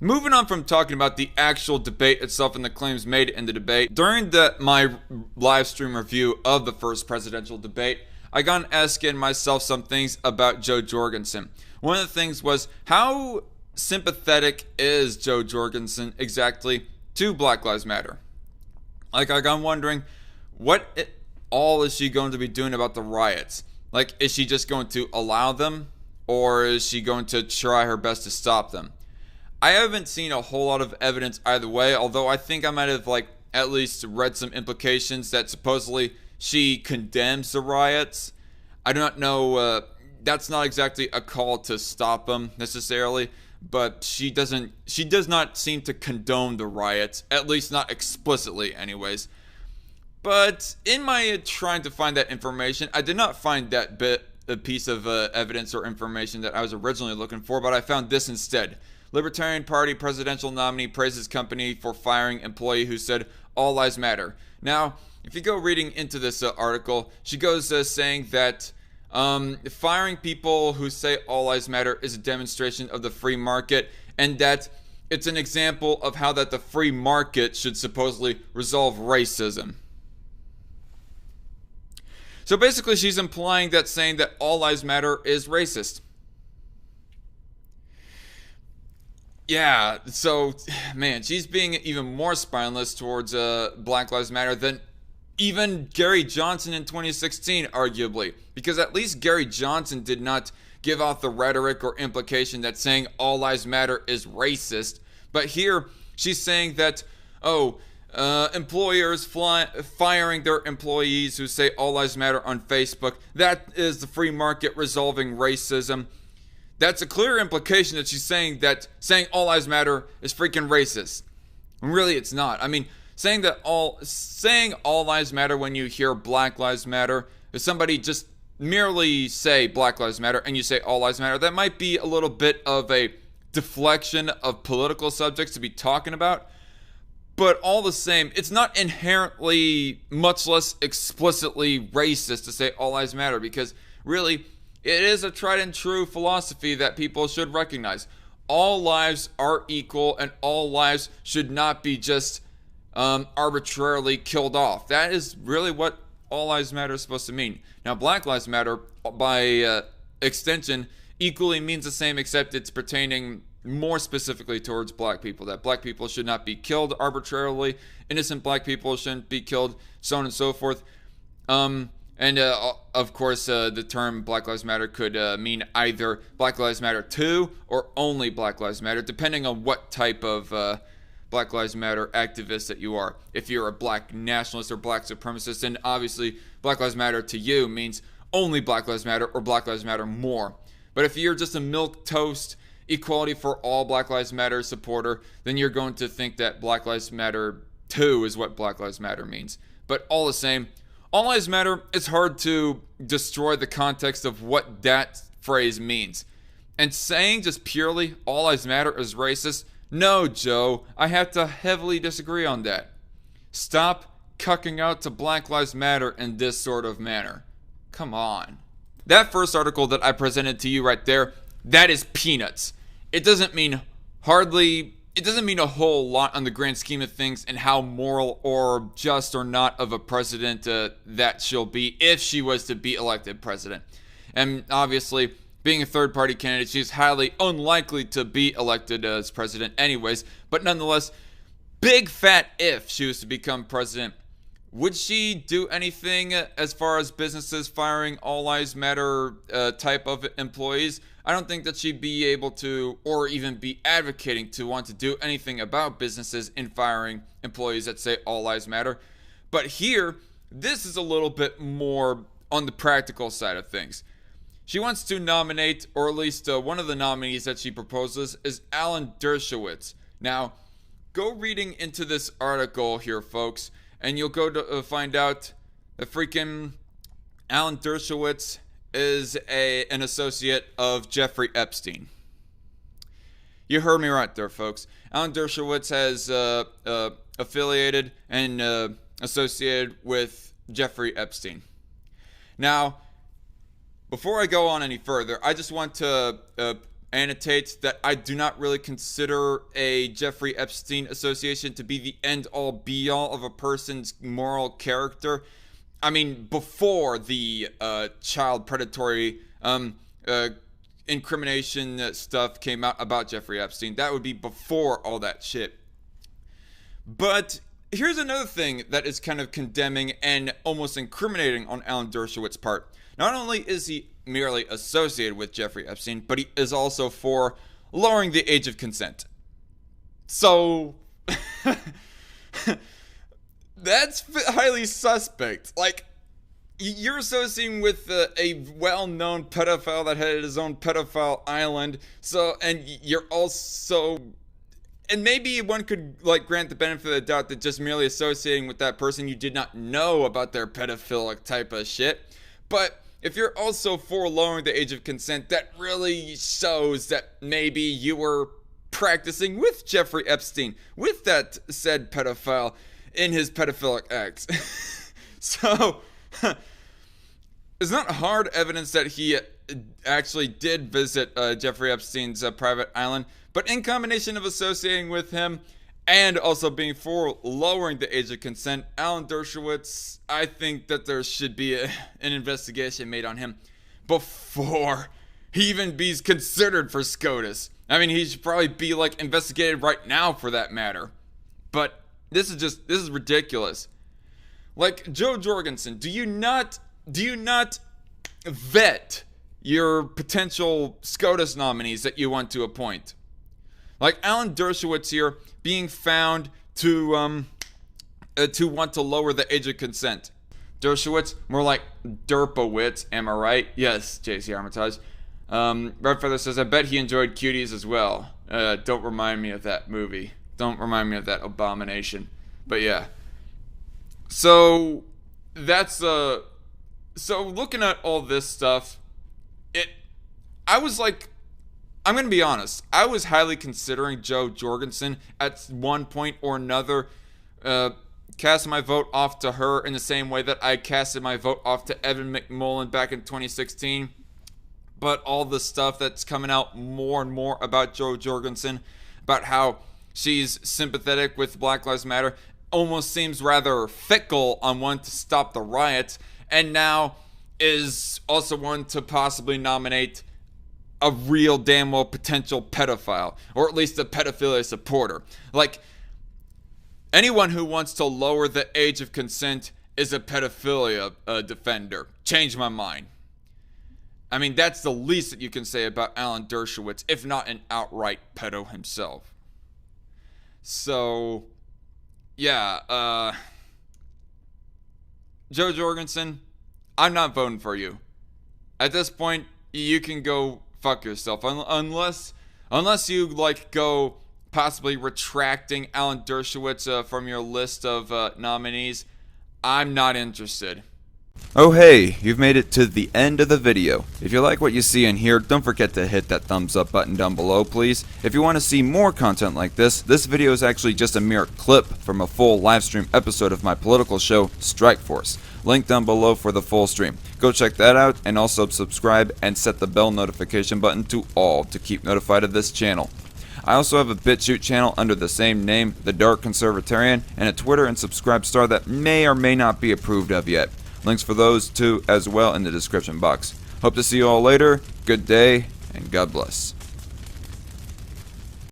moving on from talking about the actual debate itself and the claims made in the debate, during my live stream review of the first presidential debate, I got asking myself some things about Jo Jorgensen. One of the things was, how sympathetic is Jo Jorgensen exactly to Black Lives Matter? Like, I'm wondering, what all is she going to be doing about the riots? Like, is she just going to allow them, or is she going to try her best to stop them? I haven't seen a whole lot of evidence either way, although I think I might have, like, at least read some implications that supposedly she condemns the riots. I do not know, that's not exactly a call to stop them necessarily, but she does not seem to condone the riots, at least not explicitly anyways. But in my trying to find that information, I did not find that a piece of evidence or information that I was originally looking for, but I found this instead. Libertarian Party presidential nominee praises company for firing employee who said all lives matter. Now, if you go reading into this article, she goes saying that firing people who say all lives matter is a demonstration of the free market, and that it's an example of how that the free market should supposedly resolve racism. So basically, she's implying that saying that all lives matter is racist. Yeah, so, man, she's being even more spineless towards Black Lives Matter than even Gary Johnson in 2016, arguably. Because at least Gary Johnson did not give off the rhetoric or implication that saying all lives matter is racist. But here, she's saying that, employers firing their employees who say all lives matter on Facebook, that is the free market resolving racism. That's a clear implication that she's saying that saying all lives matter is freaking racist. And really, it's not. I mean, saying all lives matter when you hear Black Lives Matter, if somebody just merely say Black Lives Matter and you say all lives matter, that might be a little bit of a deflection of political subjects to be talking about. But all the same, it's not inherently, much less explicitly racist to say all lives matter, because really, it is a tried and true philosophy that people should recognize. All lives are equal, and all lives should not be just arbitrarily killed off. That is really what all lives matter is supposed to mean. Now, Black Lives Matter, by extension, equally means the same, except it's pertaining more specifically towards black people, that black people should not be killed arbitrarily, innocent black people shouldn't be killed, so on and so forth. Of course, the term Black Lives Matter could mean either Black Lives Matter 2 or only Black Lives Matter, depending on what type of Black Lives Matter activist that you are. If you're a black nationalist or black supremacist, then obviously Black Lives Matter to you means only Black Lives Matter or Black Lives Matter more. But if you're just a milquetoast equality for all Black Lives Matter supporter, then you're going to think that Black Lives Matter 2 is what Black Lives Matter means. But all the same, all lives matter, it's hard to destroy the context of what that phrase means. And saying just purely all lives matter is racist, no, Joe, I have to heavily disagree on that. Stop cucking out to Black Lives Matter in this sort of manner. Come on. That first article that I presented to you right there, that is peanuts. It doesn't mean a whole lot on the grand scheme of things and how moral or just or not of a president that she'll be if she was to be elected president. And obviously, being a third-party candidate, she's highly unlikely to be elected as president anyways. But nonetheless, big fat if she was to become president, would she do anything as far as businesses firing all lives matter type of employees? I don't think that she'd be able to, or even be advocating to want to do anything about businesses in firing employees that say all lives matter. But here, this is a little bit more on the practical side of things. She wants to nominate, or at least one of the nominees that she proposes is Alan Dershowitz. Now, go reading into this article here, folks, and you'll go to find out that freaking Alan Dershowitz is an associate of Jeffrey Epstein. You heard me right there, folks. Alan Dershowitz has affiliated and associated with Jeffrey Epstein. Now, before I go on any further, I just want to annotate that I do not really consider a Jeffrey Epstein association to be the end-all be-all of a person's moral character. I mean, before the child predatory incrimination stuff came out about Jeffrey Epstein, that would be before all that shit. But here's another thing that is kind of condemning and almost incriminating on Alan Dershowitz's part. Not only is he merely associated with Jeffrey Epstein, but he is also for lowering the age of consent. So, that's highly suspect. Like, you're associating with a well-known pedophile that had his own pedophile island, so, and you're also, and maybe one could, like, grant the benefit of the doubt that just merely associating with that person, you did not know about their pedophilic type of shit, but if you're also for lowering the age of consent, that really shows that maybe you were practicing with Jeffrey Epstein, with that said pedophile in his pedophilic acts. So, it's not hard evidence that he actually did visit Jeffrey Epstein's private island, but in combination of associating with him and also being for lowering the age of consent, Alan Dershowitz, I think that there should be an investigation made on him before he even be considered for SCOTUS. I mean, he should probably be, like, investigated right now for that matter. But this is ridiculous. Like, Jo Jorgensen, do you not vet your potential SCOTUS nominees that you want to appoint? Like Alan Dershowitz here being found to want to lower the age of consent. Dershowitz, more like Derpowitz, am I right? Yes, JC Armitage. Redfeather says, I bet he enjoyed Cuties as well. Don't remind me of that movie. Don't remind me of that abomination. But yeah. So, that's, so looking at all this stuff, I was like, I'm going to be honest, I was highly considering Jo Jorgensen at one point or another, casting my vote off to her in the same way that I casted my vote off to Evan McMullen back in 2016. But all the stuff that's coming out more and more about Jo Jorgensen, about how she's sympathetic with Black Lives Matter, almost seems rather fickle on wanting to stop the riots, and now is also one to possibly nominate a real damn well potential pedophile, or at least a pedophilia supporter. Like, anyone who wants to lower the age of consent is a pedophilia defender. Change my mind. I mean, that's the least that you can say about Alan Dershowitz, if not an outright pedo himself. So, yeah, Jo Jorgensen, I'm not voting for you. At this point, you can go fuck yourself. Unless you, like, go possibly retracting Alan Dershowitz from your list of nominees, I'm not interested. Oh hey, you've made it to the end of the video. If you like what you see and hear, don't forget to hit that thumbs up button down below, please. If you want to see more content like this video is actually just a mere clip from a full live stream episode of my political show, Strike Force. Link down below for the full stream. Go check that out, and also subscribe and set the bell notification button to all to keep notified of this channel. I also have a BitChute channel under the same name, The Dark Conservatarian, and a Twitter and Subscribe star that may or may not be approved of yet. Links for those two as well in the description box. Hope to see you all later. Good day, and God bless.